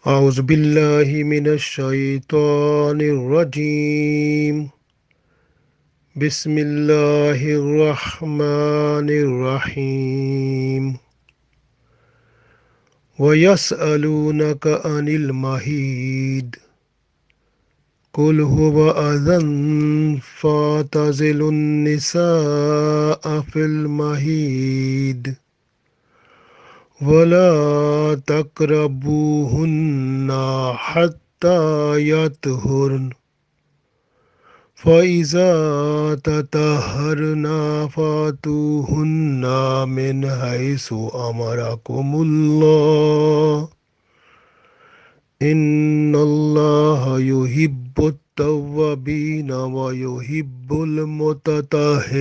أعوذ بالله من الشيطان الرجيم. بسم الله الرحمن الرحيم. ويسألونك عن المحيض قل هو أذى فاعتزلوا النساء في المحيض ولا تقربوهن حتى يطهرن فإذا تطهرن فاتوهن من حيث أمركم الله إن الله يحب التوابين ويحب المتطهرين.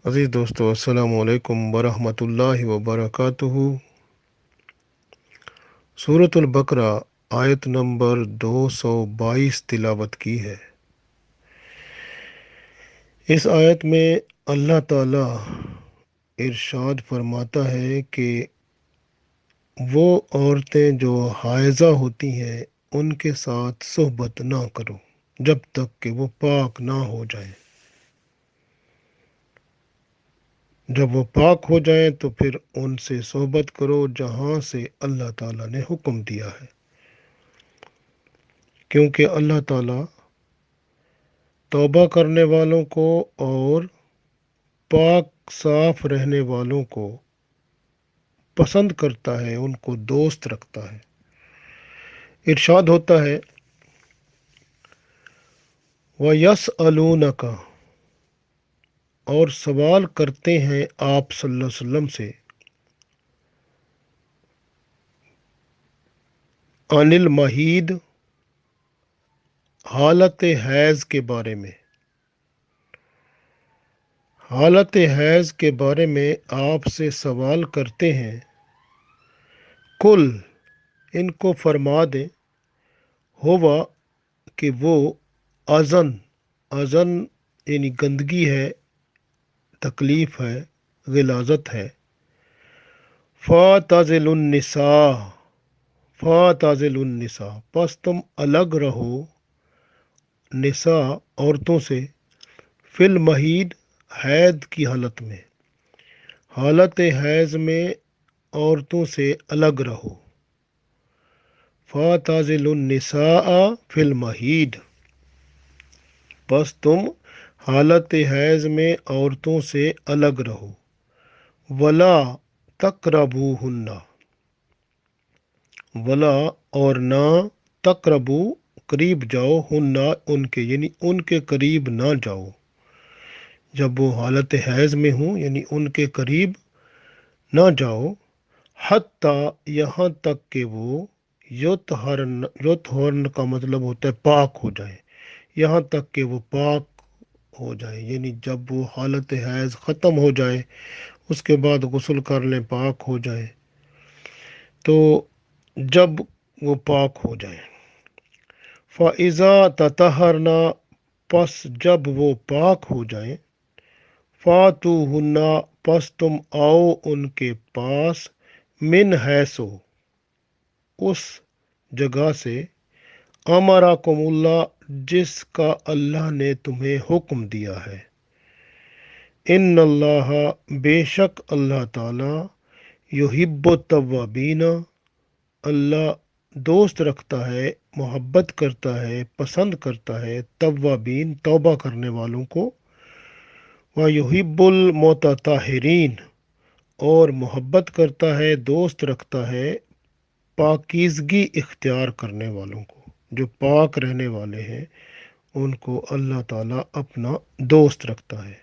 عزیز دوستو، السلام علیکم ورحمۃ اللہ وبرکاتہ. سورۃ البقرہ آیت نمبر 222 تلاوت کی ہے. اس آیت میں اللہ تعالی ارشاد فرماتا ہے کہ وہ عورتیں جو حائضہ ہوتی ہیں ان کے ساتھ صحبت نہ کرو جب تک کہ وہ پاک نہ ہو جائیں. جب وہ پاک ہو جائیں تو پھر ان سے صحبت کرو جہاں سے اللہ تعالیٰ نے حکم دیا ہے، کیونکہ اللہ تعالیٰ توبہ کرنے والوں کو اور پاک صاف رہنے والوں کو پسند کرتا ہے، ان کو دوست رکھتا ہے. ارشاد ہوتا ہے وَيَسْأَلُونَكَ، اور سوال کرتے ہیں آپ صلی اللہ علیہ وسلم سے، عن المحید، حالت حیض کے بارے میں. حالت حیض کے بارے میں آپ سے سوال کرتے ہیں. کل، ان کو فرما دیں، ہوا کہ وہ اذن یعنی گندگی ہے، تکلیف ہے، غلاظت ہے. فاعتزلوا النساء، پس تم الگ رہو نساء عورتوں سے، فی المحید حید کی حالت میں، حالت حیض میں عورتوں سے الگ رہو. فاعتزلوا النساء فی المحید، پس تم حالت حیض میں عورتوں سے الگ رہو. ولا تقربوہن، ولا اور نہ، تقربو قریب جاؤ، ہننا ان کے، یعنی ان کے قریب نہ جاؤ جب وہ حالت حیض میں ہوں، یعنی ان کے قریب نہ جاؤ. حتیٰ، یہاں تک کہ وہ یطہرن کا مطلب ہوتا ہے پاک ہو جائیں، یہاں تک کہ وہ پاک ہو جائیں، یعنی جب وہ حالت حیض ختم ہو جائے اس کے بعد غسل کر لیں، پاک ہو جائیں. تو جب وہ پاک ہو جائیں، فَإِذَا تَطَہَّرْنَ، پس جب وہ پاک ہو جائیں، فَاتُوهُنَّ، پس تم آؤ ان کے پاس، من حیث، اس جگہ سے، امرکم اللہ، جس کا اللہ نے تمہیں حکم دیا ہے. ان اللہ، بے شک اللہ تعالی، یحب التوابین، اللہ دوست رکھتا ہے، محبت کرتا ہے، پسند کرتا ہے توابین، توبہ کرنے والوں کو. وَيُحِبُّ الْمُتَطَہِّرِينَ، اور محبت کرتا ہے، دوست رکھتا ہے پاکیزگی اختیار کرنے والوں کو. جو پاک رہنے والے ہیں ان کو اللہ تعالیٰ اپنا دوست رکھتا ہے.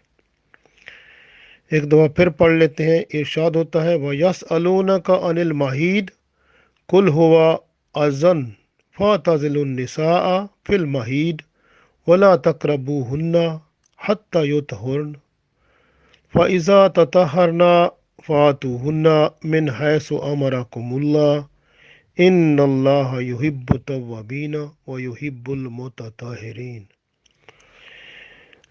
ایک دفعہ پھر پڑھ لیتے ہیں. ارشاد ہوتا ہے وَيَسْأَلُونَكَ عَنِ الْمَحِيضِ قُلْ هُوَ أَذًى فَاعْتَزِلُوا النِّسَاءَ فِي الْمَحِيضِ وَلَا تَقْرَبُوهُنَّ حَتَّى يُطْهُرْنَ فَإِذَا تَطَهَّرْنَ فَآتُوهُنَّ مِنْ حَيْثُ أَمَرَكُمُ اللَّهُ إِنَّ اللَّهَ يُحِبُّ التَّوَّابِينَ وَيُحِبُّ الْمُتَطَہِّرِينَ.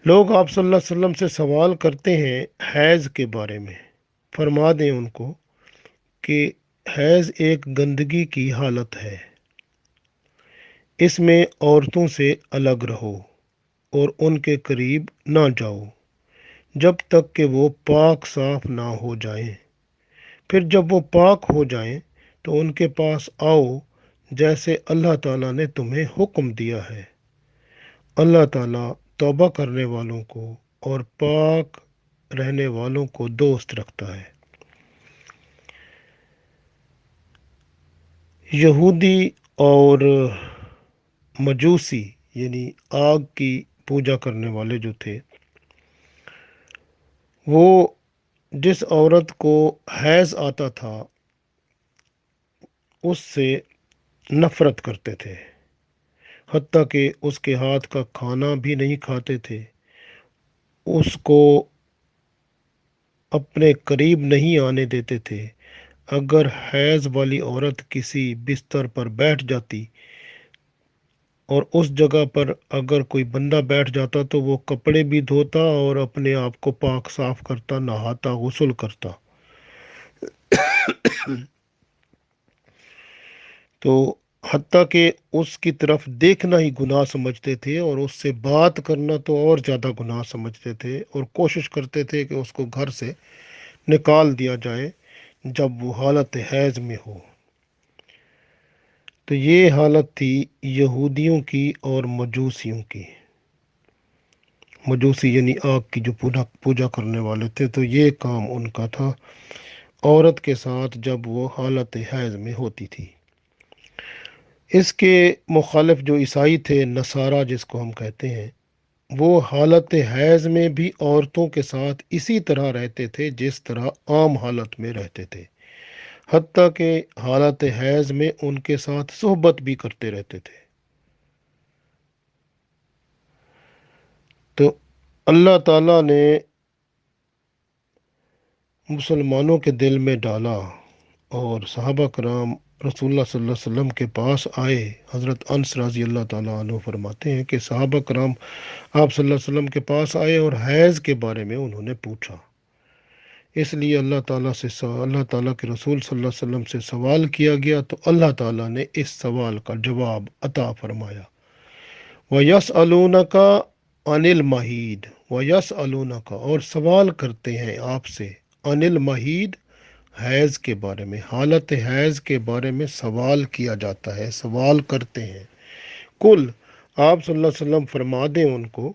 لوگ آپ صلی اللہ علیہ وسلم سے سوال کرتے ہیں حیض کے بارے میں، فرما دیں ان کو کہ حیض ایک گندگی کی حالت ہے، اس میں عورتوں سے الگ رہو اور ان کے قریب نہ جاؤ جب تک کہ وہ پاک صاف نہ ہو جائیں۔ پھر جب وہ پاک ہو جائیں تو ان کے پاس آؤ جیسے اللہ تعالیٰ نے تمہیں حکم دیا ہے۔ اللہ تعالیٰ توبہ کرنے والوں کو اور پاک رہنے والوں کو دوست رکھتا ہے۔ یہودی اور مجوسی یعنی آگ کی پوجا کرنے والے جو تھے، وہ جس عورت کو حیض آتا تھا اس سے نفرت کرتے تھے، حتیٰ کہ اس کے ہاتھ کا کھانا بھی نہیں کھاتے تھے، اس کو اپنے قریب نہیں آنے دیتے تھے۔ اگر حیض والی عورت کسی بستر پر بیٹھ جاتی اور اس جگہ پر اگر کوئی بندہ بیٹھ جاتا تو وہ کپڑے بھی دھوتا اور اپنے آپ کو پاک صاف کرتا، نہاتا، غسل کرتا۔ تو حتیٰ کہ اس کی طرف دیکھنا ہی گناہ سمجھتے تھے اور اس سے بات کرنا تو اور زیادہ گناہ سمجھتے تھے، اور کوشش کرتے تھے کہ اس کو گھر سے نکال دیا جائے جب وہ حالت حیض میں ہو۔ تو یہ حالت تھی یہودیوں کی اور مجوسیوں کی۔ مجوسی یعنی آگ کی جو پوجا کرنے والے تھے، تو یہ کام ان کا تھا عورت کے ساتھ جب وہ حالت حیض میں ہوتی تھی۔ اس کے مخالف جو عیسائی تھے، نصارہ جس کو ہم کہتے ہیں، وہ حالت حیض میں بھی عورتوں کے ساتھ اسی طرح رہتے تھے جس طرح عام حالت میں رہتے تھے، حتیٰ کہ حالت حیض میں ان کے ساتھ صحبت بھی کرتے رہتے تھے۔ تو اللہ تعالیٰ نے مسلمانوں کے دل میں ڈالا اور صحابہ کرام رسول اللہ صلی اللہ علیہ وسلم کے پاس آئے۔ حضرت انس رضی اللہ تعالیٰ عنہ فرماتے ہیں کہ صحابہ کرام آپ صلی اللہ علیہ وسلم کے پاس آئے اور حیض کے بارے میں انہوں نے پوچھا۔ اس لیے اللہ تعالیٰ کے رسول صلی اللہ علیہ وسلم سے سوال کیا گیا تو اللہ تعالیٰ نے اس سوال کا جواب عطا فرمایا۔ وَيَسْأَلُونَكَ عَنِ الْمَحِيضِ وَيَسْأَلُونَكَ، اور سوال کرتے ہیں آپ سے، عن المحید، حیض کے بارے میں، حالت حیض کے بارے میں سوال کیا جاتا ہے، سوال کرتے ہیں۔ کل، آپ صلی اللہ علیہ وسلم فرما دیں ان کو،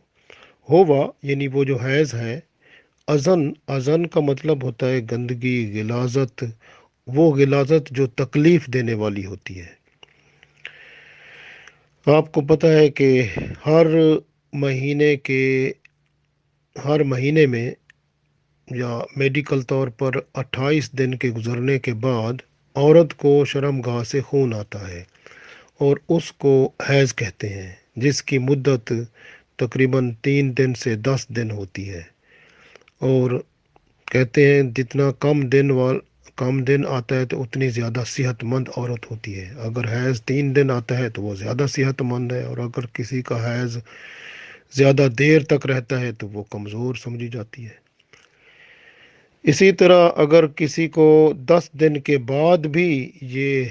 ہوا یعنی وہ جو حیض ہے، ازن کا مطلب ہوتا ہے گندگی، غلاظت، وہ غلاظت جو تکلیف دینے والی ہوتی ہے۔ آپ کو پتہ ہے کہ ہر مہینے میں یا میڈیکل طور پر 28 دن کے گزرنے کے بعد عورت کو شرم گاہ سے خون آتا ہے اور اس کو حیض کہتے ہیں، جس کی مدت تقریباً 3 دن سے 10 دن ہوتی ہے، اور کہتے ہیں جتنا کم دن آتا ہے تو اتنی زیادہ صحت مند عورت ہوتی ہے۔ اگر حیض 3 دن آتا ہے تو وہ زیادہ صحت مند ہے، اور اگر کسی کا حیض زیادہ دیر تک رہتا ہے تو وہ کمزور سمجھی جاتی ہے۔ اسی طرح اگر کسی کو 10 دن کے بعد بھی یہ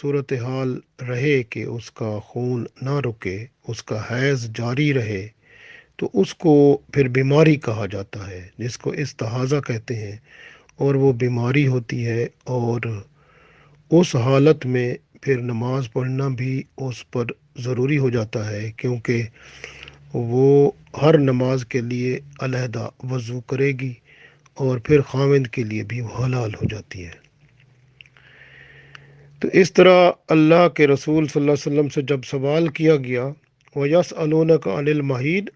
صورتحال رہے کہ اس کا خون نہ رکے، اس کا حیض جاری رہے، تو اس کو پھر بیماری کہا جاتا ہے، جس کو استحاضہ کہتے ہیں، اور وہ بیماری ہوتی ہے، اور اس حالت میں پھر نماز پڑھنا بھی اس پر ضروری ہو جاتا ہے، کیونکہ وہ ہر نماز کے لیے علیحدہ وضو کرے گی اور پھر خاوند کے لیے بھی وہ حلال ہو جاتی ہے۔ تو اس طرح اللہ کے رسول صلی اللہ علیہ وسلم سے جب سوال کیا گیا، وَيَسْأَلُونَكَ عَنِ الْمَحِيضِ،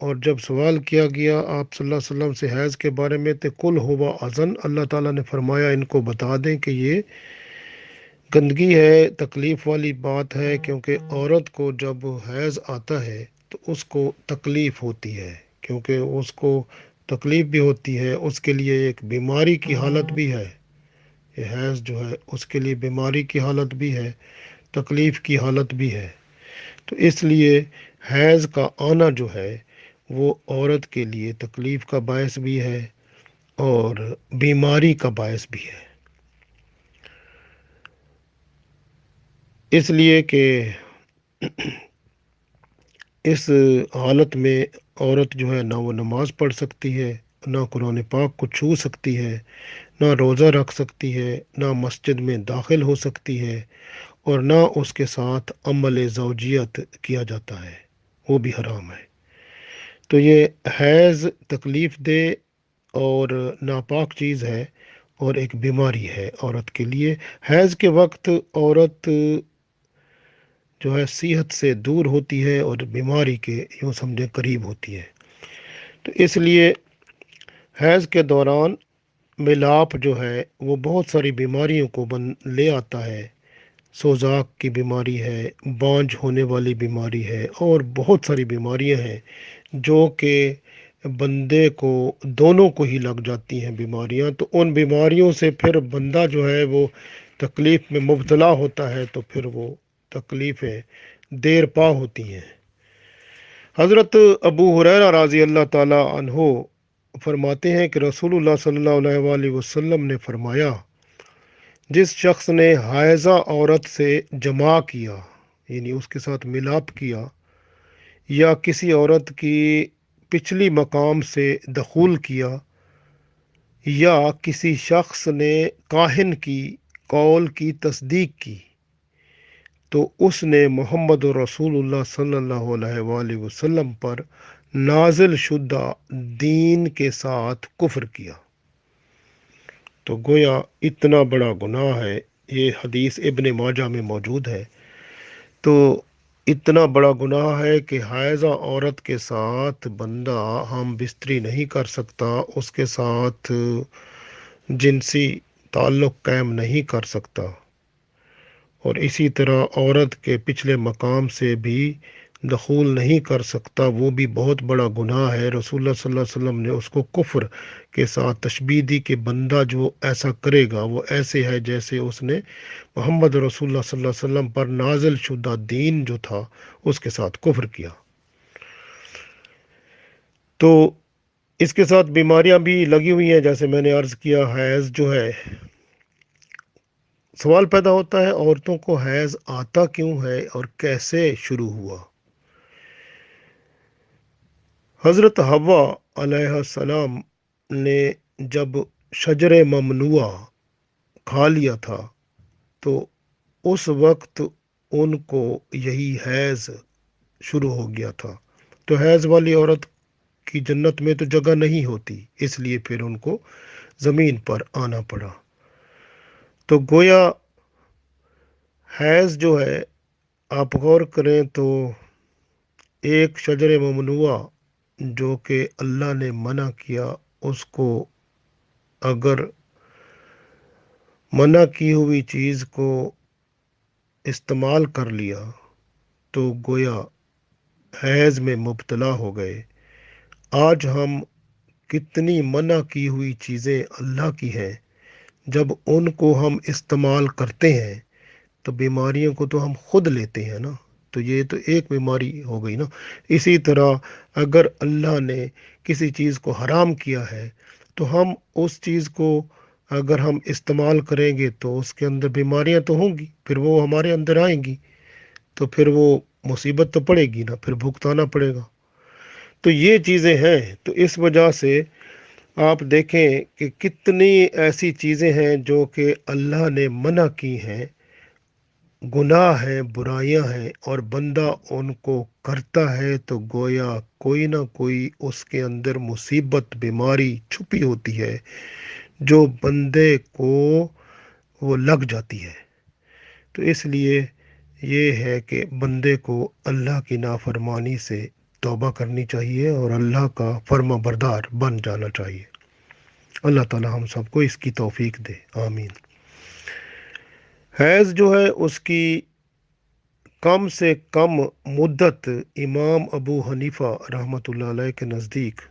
اور جب سوال کیا گیا آپ صلی اللہ علیہ وسلم سے حیض کے بارے میں، تو قُلْ هُوَ أَذًى، اللہ تعالیٰ نے فرمایا ان کو بتا دیں کہ یہ گندگی ہے، تکلیف والی بات ہے، کیونکہ عورت کو جب حیض آتا ہے تو اس کو تکلیف ہوتی ہے، کیونکہ اس کو تکلیف بھی ہوتی ہے، اس کے لیے ایک بیماری کی حالت بھی ہے۔ یہ حیض جو ہے اس کے لیے بیماری کی حالت بھی ہے، تکلیف کی حالت بھی ہے۔ تو اس لیے حیض کا آنا جو ہے وہ عورت کے لیے تکلیف کا باعث بھی ہے، اور بیماری کا باعث بھی ہے، اس لیے کہ اس حالت میں عورت جو ہے نہ وہ نماز پڑھ سکتی ہے، نہ قرآن پاک کو چھو سکتی ہے، نہ روزہ رکھ سکتی ہے، نہ مسجد میں داخل ہو سکتی ہے، اور نہ اس کے ساتھ عمل زوجیت کیا جاتا ہے، وہ بھی حرام ہے۔ تو یہ حیض تکلیف دہ اور ناپاک چیز ہے، اور ایک بیماری ہے عورت کے لیے۔ حیض کے وقت عورت جو ہے صحت سے دور ہوتی ہے اور بیماری کے یوں سمجھے قریب ہوتی ہے۔ تو اس لیے حیض کے دوران ملاپ جو ہے وہ بہت ساری بیماریوں کو لے آتا ہے۔ سوزاک کی بیماری ہے، بانجھ ہونے والی بیماری ہے، اور بہت ساری بیماریاں ہیں جو کہ بندے کو دونوں کو ہی لگ جاتی ہیں بیماریاں۔ تو ان بیماریوں سے پھر بندہ جو ہے وہ تکلیف میں مبتلا ہوتا ہے، تو پھر وہ تکلیفیں دیر پا ہوتی ہیں۔ حضرت ابو ہریرہ رضی اللہ تعالی عنہ فرماتے ہیں کہ رسول اللہ صلی اللہ علیہ وآلہ وسلم نے فرمایا، جس شخص نے حائضہ عورت سے جماع کیا، یعنی اس کے ساتھ ملاپ کیا، یا کسی عورت کی پچھلی مقام سے دخول کیا، یا کسی شخص نے کاہن کی قول کی تصدیق کی، تو اس نے محمد رسول اللہ صلی اللہ علیہ وآلہ وسلم پر نازل شدہ دین کے ساتھ کفر کیا۔ تو گویا اتنا بڑا گناہ ہے، یہ حدیث ابن ماجہ میں موجود ہے۔ تو اتنا بڑا گناہ ہے کہ حائضہ عورت کے ساتھ بندہ ہم بستری نہیں کر سکتا، اس کے ساتھ جنسی تعلق قائم نہیں کر سکتا، اور اسی طرح عورت کے پچھلے مقام سے بھی دخول نہیں کر سکتا، وہ بھی بہت بڑا گناہ ہے۔ رسول اللہ صلی اللہ علیہ وسلم نے اس کو کفر کے ساتھ تشبیہ دی کہ بندہ جو ایسا کرے گا وہ ایسے ہے جیسے اس نے محمد رسول اللہ صلی اللہ علیہ وسلم پر نازل شدہ دین جو تھا اس کے ساتھ کفر کیا۔ تو اس کے ساتھ بیماریاں بھی لگی ہوئی ہیں، جیسے میں نے عرض کیا، حیض جو ہے، سوال پیدا ہوتا ہے عورتوں کو حیض آتا کیوں ہے اور کیسے شروع ہوا؟ حضرت حوا علیہ السلام نے جب شجر ممنوع کھا لیا تھا تو اس وقت ان کو یہی حیض شروع ہو گیا تھا۔ تو حیض والی عورت کی جنت میں تو جگہ نہیں ہوتی، اس لیے پھر ان کو زمین پر آنا پڑا۔ تو گویا حیض جو ہے، آپ غور کریں تو ایک شجر ممنوع جو کہ اللہ نے منع کیا، اس کو اگر منع کی ہوئی چیز کو استعمال کر لیا تو گویا حیض میں مبتلا ہو گئے۔ آج ہم کتنی منع کی ہوئی چیزیں اللہ کی ہیں، جب ان کو ہم استعمال کرتے ہیں تو بیماریوں کو تو ہم خود لیتے ہیں نا۔ تو یہ تو ایک بیماری ہو گئی نا۔ اسی طرح اگر اللہ نے کسی چیز کو حرام کیا ہے تو ہم اس چیز کو اگر ہم استعمال کریں گے تو اس کے اندر بیماریاں تو ہوں گی، پھر وہ ہمارے اندر آئیں گی، تو پھر وہ مصیبت تو پڑے گی نا، پھر بھگتانا پڑے گا۔ تو یہ چیزیں ہیں، تو اس وجہ سے آپ دیکھیں کہ کتنی ایسی چیزیں ہیں جو کہ اللہ نے منع کی ہیں، گناہ ہیں، برائیاں ہیں، اور بندہ ان کو کرتا ہے تو گویا کوئی نہ کوئی اس کے اندر مصیبت، بیماری چھپی ہوتی ہے جو بندے کو وہ لگ جاتی ہے۔ تو اس لیے یہ ہے کہ بندے کو اللہ کی نافرمانی سے توبہ کرنی چاہیے اور اللہ کا فرما بردار بن جانا چاہیے۔ اللہ تعالی ہم سب کو اس کی توفیق دے، آمین۔ حیض جو ہے اس کی کم سے کم مدت امام ابو حنیفہ رحمۃ اللہ علیہ کے نزدیک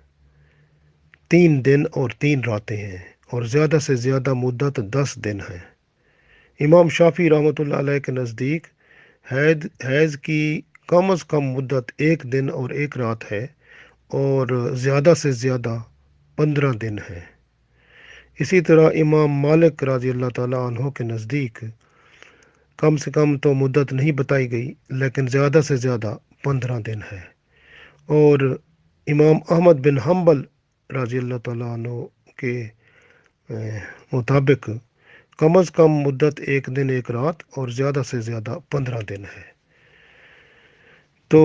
3 دن اور 3 راتیں ہیں، اور زیادہ سے زیادہ مدت 10 دن ہے۔ امام شافعی رحمۃ اللہ علیہ کے نزدیک حیض کی کم از کم مدت 1 دن اور 1 رات ہے، اور زیادہ سے زیادہ 15 دن ہے۔ اسی طرح امام مالک رضی اللہ تعالیٰ عنہ کے نزدیک کم سے کم تو مدت نہیں بتائی گئی، لیکن زیادہ سے زیادہ 15 دن ہے، اور امام احمد بن حنبل رضی اللہ تعالیٰ عنہ کے مطابق کم از کم مدت 1 دن 1 رات اور زیادہ سے زیادہ 15 دن ہے۔ تو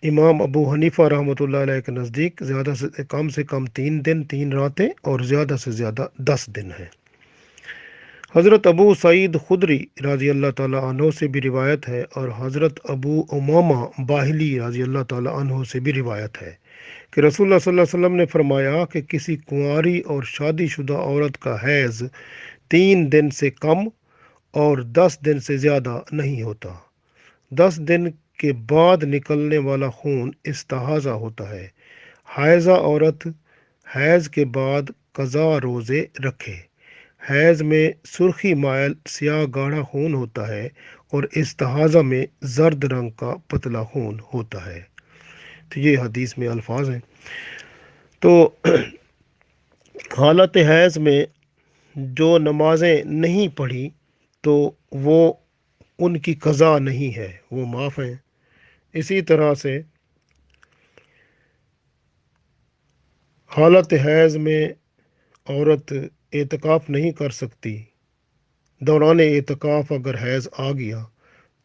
امام ابو حنیفہ رحمۃ اللہ علیہ کے نزدیک سے کم 3 دن 3 راتیں اور زیادہ سے زیادہ 10 دن ہے۔ حضرت ابو سعید خدری رضی اللہ تعالیٰ عنہ سے بھی روایت ہے، اور حضرت ابو امامہ باہلی رضی اللہ تعالیٰ عنہ سے بھی روایت ہے کہ رسول اللہ صلی اللہ علیہ وسلم نے فرمایا کہ کسی کنواری اور شادی شدہ عورت کا حیض 3 دن سے کم اور 10 دن سے زیادہ نہیں ہوتا۔ 10 دن کے بعد نکلنے والا خون استحاضہ ہوتا ہے۔ حائضہ عورت حیض کے بعد قضا روزے رکھے۔ حیض میں سرخی مائل سیاہ گاڑھا خون ہوتا ہے، اور استحاضہ میں زرد رنگ کا پتلا خون ہوتا ہے۔ تو یہ حدیث میں الفاظ ہیں۔ تو حالت حیض میں جو نمازیں نہیں پڑھی تو وہ ان کی قضا نہیں ہے، وہ معاف ہیں۔ اسی طرح سے حالت حیض میں عورت اعتکاف نہیں کر سکتی۔ دوران اعتکاف اگر حیض آ گیا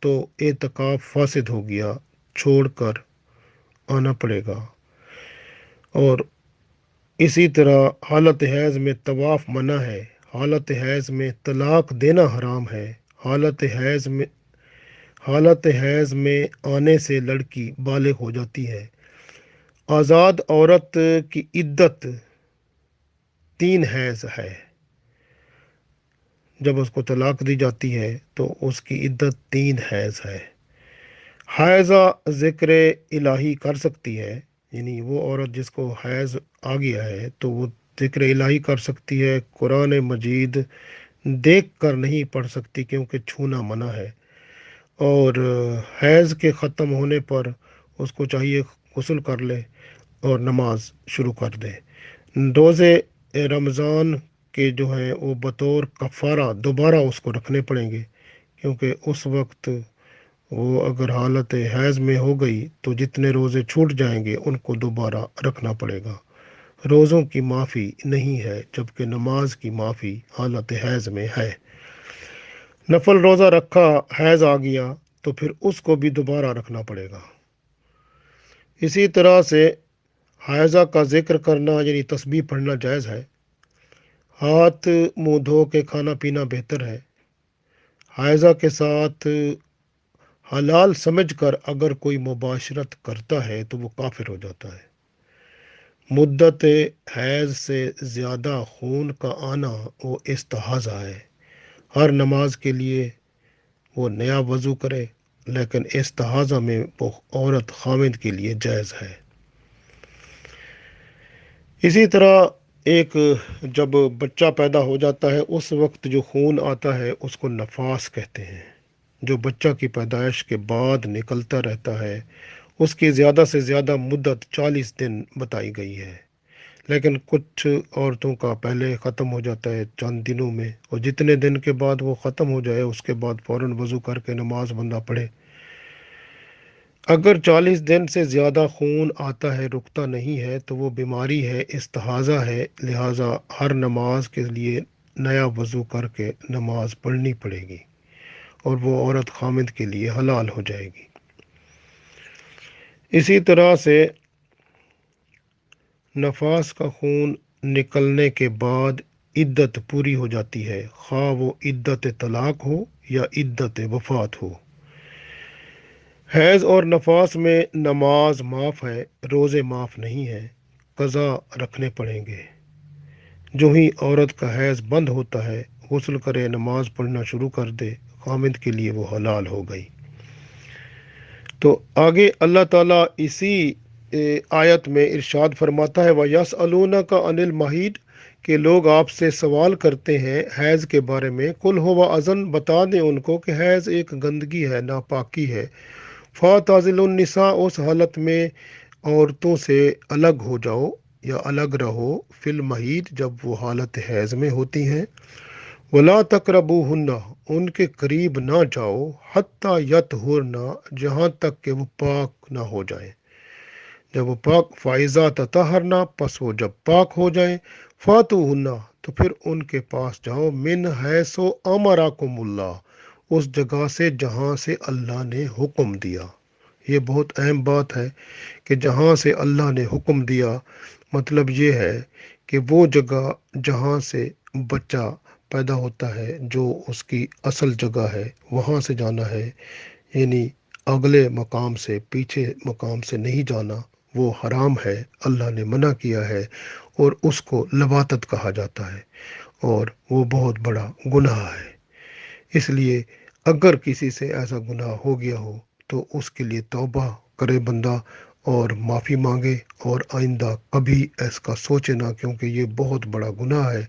تو اعتکاف فاسد ہو گیا، چھوڑ کر آنا پڑے گا۔ اور اسی طرح حالت حیض میں طواف منع ہے، حالت حیض میں طلاق دینا حرام ہے، حالت حیض میں آنے سے لڑکی بالغ ہو جاتی ہے۔ آزاد عورت کی عدت 3 حیض ہے۔ جب اس کو طلاق دی جاتی ہے تو اس کی عدت 3 حیض ہے۔ حائضہ ذکر الہی کر سکتی ہے، یعنی وہ عورت جس کو حیض آ گیا ہے تو وہ ذکر الہی کر سکتی ہے، قرآن مجید دیکھ کر نہیں پڑھ سکتی کیونکہ چھونا منع ہے۔ اور حیض کے ختم ہونے پر اس کو چاہیے غسل کر لے اور نماز شروع کر دے۔ روزے رمضان کے جو ہیں وہ بطور کفارہ دوبارہ اس کو رکھنے پڑیں گے، کیونکہ اس وقت وہ اگر حالت حیض میں ہو گئی تو جتنے روزے چھوٹ جائیں گے ان کو دوبارہ رکھنا پڑے گا۔ روزوں کی معافی نہیں ہے، جبکہ نماز کی معافی حالت حیض میں ہے۔ نفل روزہ رکھا، حیض آ گیا تو پھر اس کو بھی دوبارہ رکھنا پڑے گا۔ اسی طرح سے حائضہ کا ذکر کرنا یعنی تسبیح پڑھنا جائز ہے۔ ہاتھ منہ دھو کے کھانا پینا بہتر ہے۔ حائضہ کے ساتھ حلال سمجھ کر اگر کوئی مباشرت کرتا ہے تو وہ کافر ہو جاتا ہے۔ مدت حیض سے زیادہ خون کا آنا وہ استحاضہ ہے۔ ہر نماز کے لیے وہ نیا وضو کرے، لیکن استحاضہ میں وہ عورت خاوند کے لیے جائز ہے۔ اسی طرح جب بچہ پیدا ہو جاتا ہے اس وقت جو خون آتا ہے اس کو نفاس کہتے ہیں۔ جو بچہ کی پیدائش کے بعد نکلتا رہتا ہے اس کی زیادہ سے زیادہ مدت 40 دن بتائی گئی ہے، لیکن کچھ عورتوں کا پہلے ختم ہو جاتا ہے چند دنوں میں، اور جتنے دن کے بعد وہ ختم ہو جائے اس کے بعد فوراً وضو کر کے نماز بندہ پڑھے۔ اگر 40 دن سے زیادہ خون آتا ہے رکتا نہیں ہے تو وہ بیماری ہے، استحاضہ ہے، لہٰذا ہر نماز کے لیے نیا وضو کر کے نماز پڑھنی پڑے گی، اور وہ عورت خامد کے لیے حلال ہو جائے گی۔ اسی طرح سے نفاس کا خون نکلنے کے بعد عدت پوری ہو جاتی ہے، خواہ وہ عدت طلاق ہو یا عدت وفات ہو۔ حیض اور نفاس میں نماز معاف ہے، روزے معاف نہیں ہیں، قضا رکھنے پڑیں گے۔ جو ہی عورت کا حیض بند ہوتا ہے غسل کرے، نماز پڑھنا شروع کر دے، خامد کے لیے وہ حلال ہو گئی۔ تو آگے اللہ تعالیٰ اسی آیت میں ارشاد فرماتا ہے وَيَسْأَلُونَكَ عَنِ الْمَحِيضِ کہ لوگ آپ سے سوال کرتے ہیں حیض کے بارے میں، قُلْ هُوَ أَذًى بتا دیں ان کو کہ حیض ایک گندگی ہے، ناپاکی ہے۔ فَاعْتَزِلُوا النِّسَاءَ اس حالت میں عورتوں سے الگ ہو جاؤ، یا الگ رہو فی المحیط جب وہ حالت حیض میں ہوتی ہیں، ولا تقربوہن ان کے قریب نہ جاؤ، حتی یطہرن جہاں تک کہ وہ پاک نہ ہو جائیں، جب وہ پاک فائزہ تطہرنا پس وہ جب پاک ہو جائیں، فاتوہن تو پھر ان کے پاس جاؤ، من حیث امرکم اللہ اس جگہ سے جہاں سے اللہ نے حکم دیا۔ یہ بہت اہم بات ہے کہ جہاں سے اللہ نے حکم دیا، مطلب یہ ہے کہ وہ جگہ جہاں سے بچہ پیدا ہوتا ہے، جو اس کی اصل جگہ ہے، وہاں سے جانا ہے، یعنی اگلے مقام سے، پیچھے مقام سے نہیں جانا، وہ حرام ہے، اللہ نے منع کیا ہے، اور اس کو لواطت کہا جاتا ہے، اور وہ بہت بڑا گناہ ہے۔ اس لیے اگر کسی سے ایسا گناہ ہو گیا ہو تو اس کے لیے توبہ کرے بندہ اور معافی مانگے، اور آئندہ کبھی اس کا سوچے نہ، کیونکہ یہ بہت بڑا گناہ ہے۔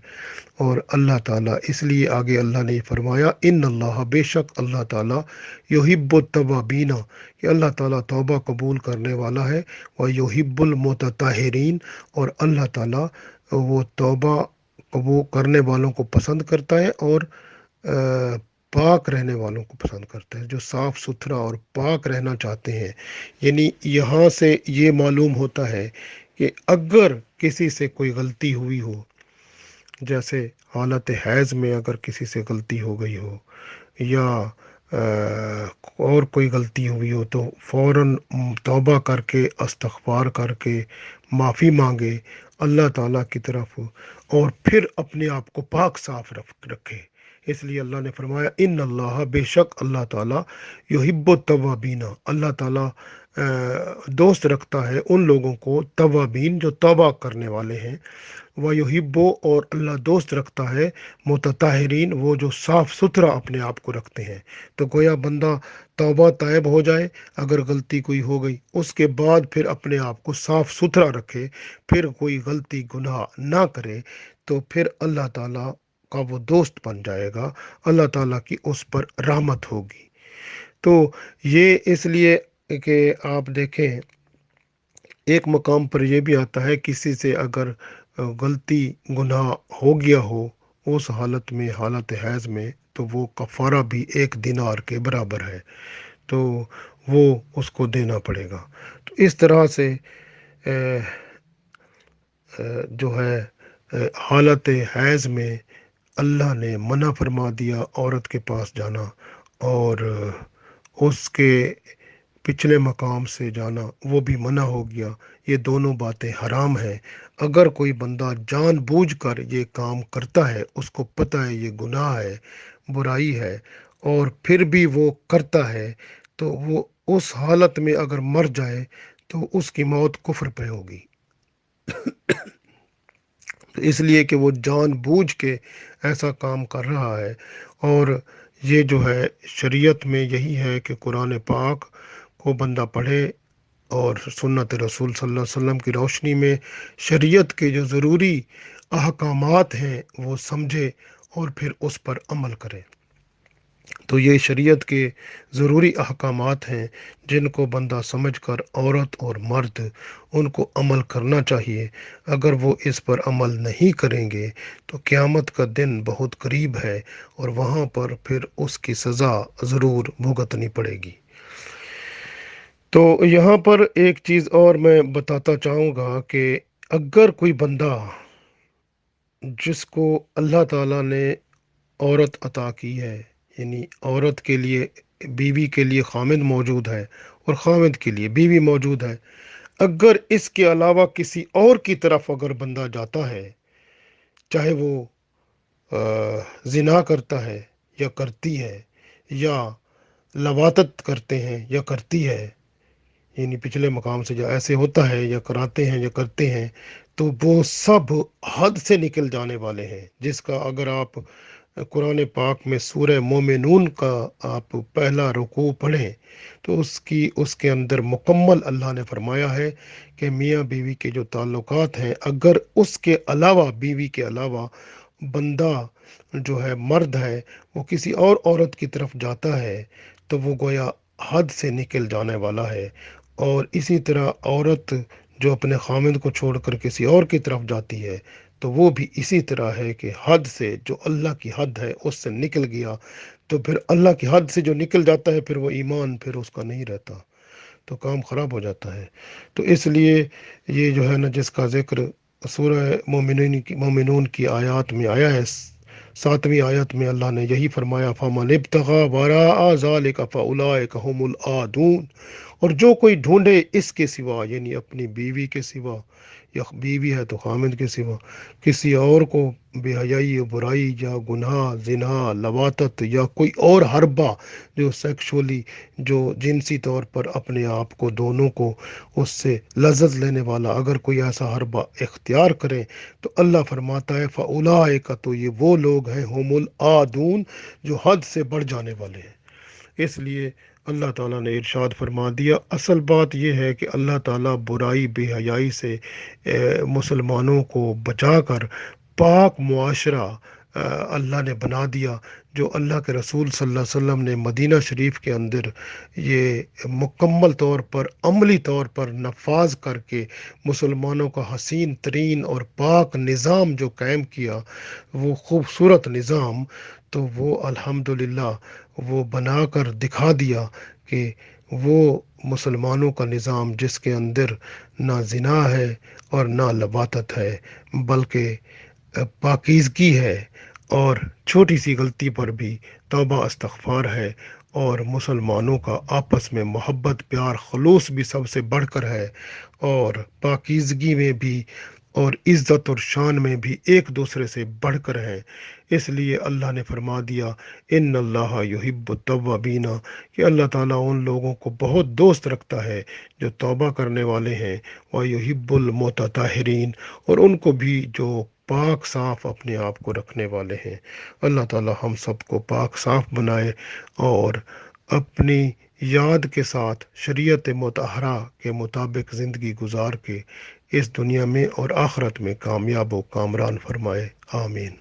اور اللہ تعالیٰ اس لیے آگے اللہ نے فرمایا ان اللہ بے شک اللہ تعالیٰ یحب التوابین کہ اللہ تعالیٰ توبہ قبول کرنے والا ہے، و یحب المتطہرین اور اللہ تعالیٰ وہ توبہ قبول کرنے والوں کو پسند کرتا ہے، اور پاک رہنے والوں کو پسند کرتا ہے، جو صاف ستھرا اور پاک رہنا چاہتے ہیں۔ یعنی یہاں سے یہ معلوم ہوتا ہے کہ اگر کسی سے کوئی غلطی ہوئی ہو، جیسے حالت حیض میں اگر کسی سے غلطی ہو گئی ہو، یا اور کوئی غلطی ہوئی ہو، تو فوراً توبہ کر کے استغفار کر کے معافی مانگے اللہ تعالیٰ کی طرف، اور پھر اپنے آپ کو پاک صاف رکھے۔ اس لیے اللہ نے فرمایا ان اللہ بے شک اللہ تعالیٰ یحب التوابین اللہ تعالیٰ دوست رکھتا ہے ان لوگوں کو توابین جو توبہ کرنے والے ہیں، وَيُحِبُّ اور اللہ دوست رکھتا ہے متطہرین وہ جو صاف ستھرا اپنے آپ کو رکھتے ہیں۔ تو گویا بندہ توبہ طائب ہو جائے، اگر غلطی کوئی ہو گئی اس کے بعد پھر اپنے آپ کو صاف ستھرا رکھے، پھر کوئی غلطی گناہ نہ کرے، تو پھر اللہ تعالیٰ کا وہ دوست بن جائے گا، اللہ تعالیٰ کی اس پر رحمت ہوگی۔ تو یہ اس لیے کہ آپ دیکھیں ایک مقام پر یہ بھی آتا ہے کسی سے اگر غلطی گناہ ہو گیا ہو اس حالت میں، حالت حیض میں، تو وہ کفارہ بھی 1 دینار کے برابر ہے، تو وہ اس کو دینا پڑے گا۔ تو اس طرح سے جو ہے حالت حیض میں اللہ نے منع فرما دیا عورت کے پاس جانا، اور اس کے پچھلے مقام سے جانا وہ بھی منع ہو گیا۔ یہ دونوں باتیں حرام ہیں۔ اگر کوئی بندہ جان بوجھ کر یہ کام کرتا ہے، اس کو پتہ ہے یہ گناہ ہے، برائی ہے، اور پھر بھی وہ کرتا ہے، تو وہ اس حالت میں اگر مر جائے تو اس کی موت کفر پہ ہوگی، اس لیے کہ وہ جان بوجھ کے ایسا کام کر رہا ہے۔ اور یہ جو ہے شریعت میں یہی ہے کہ قرآن پاک کو بندہ پڑھے اور سنت رسول صلی اللہ علیہ وسلم کی روشنی میں شریعت کے جو ضروری احکامات ہیں وہ سمجھے اور پھر اس پر عمل کرے۔ تو یہ شریعت کے ضروری احکامات ہیں جن کو بندہ سمجھ کر عورت اور مرد ان کو عمل کرنا چاہیے۔ اگر وہ اس پر عمل نہیں کریں گے تو قیامت کا دن بہت قریب ہے، اور وہاں پر پھر اس کی سزا ضرور بھگتنی پڑے گی۔ تو یہاں پر ایک چیز اور میں بتاتا چاہوں گا کہ اگر کوئی بندہ جس کو اللہ تعالیٰ نے عورت عطا کی ہے، یعنی عورت کے لیے، بیوی کے لیے خامند موجود ہے اور خامند کے لیے بیوی موجود ہے، اگر اس کے علاوہ کسی اور کی طرف اگر بندہ جاتا ہے، چاہے وہ زنا کرتا ہے یا کرتی ہے، یا لواطت کرتے ہیں یا کرتی ہے، یعنی پچھلے مقام سے جو ایسے ہوتا ہے یا کراتے ہیں یا کرتے ہیں، تو وہ سب حد سے نکل جانے والے ہیں، جس کا اگر آپ قرآن پاک میں سورہ مومنون کا آپ پہلا رکوع پڑھیں تو اس کے اندر مکمل اللہ نے فرمایا ہے کہ میاں بیوی کے جو تعلقات ہیں، اگر اس کے علاوہ، بیوی کے علاوہ بندہ جو ہے مرد ہے وہ کسی اور عورت کی طرف جاتا ہے تو وہ گویا حد سے نکل جانے والا ہے۔ اور اسی طرح عورت جو اپنے خامند کو چھوڑ کر کسی اور کی طرف جاتی ہے تو وہ بھی اسی طرح ہے کہ حد سے، جو اللہ کی حد ہے اس سے نکل گیا، تو پھر اللہ کی حد سے جو نکل جاتا ہے پھر وہ ایمان پھر اس کا نہیں رہتا، تو کام خراب ہو جاتا ہے۔ تو اس لیے یہ جو ہے نا، جس کا ذکر سورہ مومنون کی آیات میں آیا ہے، 7ویں آیت میں اللہ نے یہی فرمایا، فَمَنِ ابْتَغَىٰ وَرَاءَ ذَٰلِكَ فَأُولَٰئِكَ هُمُ الْعَادُونَ، اور جو کوئی ڈھونڈے اس کے سوا، یعنی اپنی بیوی کے سوا، یا بیوی ہے تو خامد کے سوا، کسی اور کو بے حیائی یا برائی یا گناہ، زنا، لواطت یا کوئی اور حربہ، جو سیکشولی، جو جنسی طور پر اپنے آپ کو دونوں کو اس سے لذت لینے والا، اگر کوئی ایسا حربہ اختیار کرے تو اللہ فرماتا ہے فَأُولَٰئِکَ، تو یہ وہ لوگ ہیں، ہم العادون، جو حد سے بڑھ جانے والے ہیں۔ اس لیے اللہ تعالیٰ نے ارشاد فرما دیا، اصل بات یہ ہے کہ اللہ تعالیٰ برائی، بے حیائی سے مسلمانوں کو بچا کر پاک معاشرہ اللہ نے بنا دیا، جو اللہ کے رسول صلی اللہ علیہ وسلم نے مدینہ شریف کے اندر یہ مکمل طور پر، عملی طور پر نفاذ کر کے مسلمانوں کا حسین ترین اور پاک نظام جو قائم کیا، وہ خوبصورت نظام، تو وہ الحمدللہ وہ بنا کر دکھا دیا کہ وہ مسلمانوں کا نظام، جس کے اندر نہ زنا ہے اور نہ لواطت ہے، بلکہ پاکیزگی ہے، اور چھوٹی سی غلطی پر بھی توبہ استغفار ہے، اور مسلمانوں کا آپس میں محبت، پیار، خلوص بھی سب سے بڑھ کر ہے، اور پاکیزگی میں بھی اور عزت اور شان میں بھی ایک دوسرے سے بڑھ کر ہے۔ اس لیے اللہ نے فرما دیا، ان اللہ یحب التوابین، کہ اللہ تعالیٰ ان لوگوں کو بہت دوست رکھتا ہے جو توبہ کرنے والے ہیں، ویحب المتطہرین، اور ان کو بھی جو پاک صاف اپنے آپ کو رکھنے والے ہیں۔ اللہ تعالیٰ ہم سب کو پاک صاف بنائے، اور اپنی یاد کے ساتھ شریعت مطہرہ کے مطابق زندگی گزار کے اس دنیا میں اور آخرت میں کامیاب و کامران فرمائے، آمین۔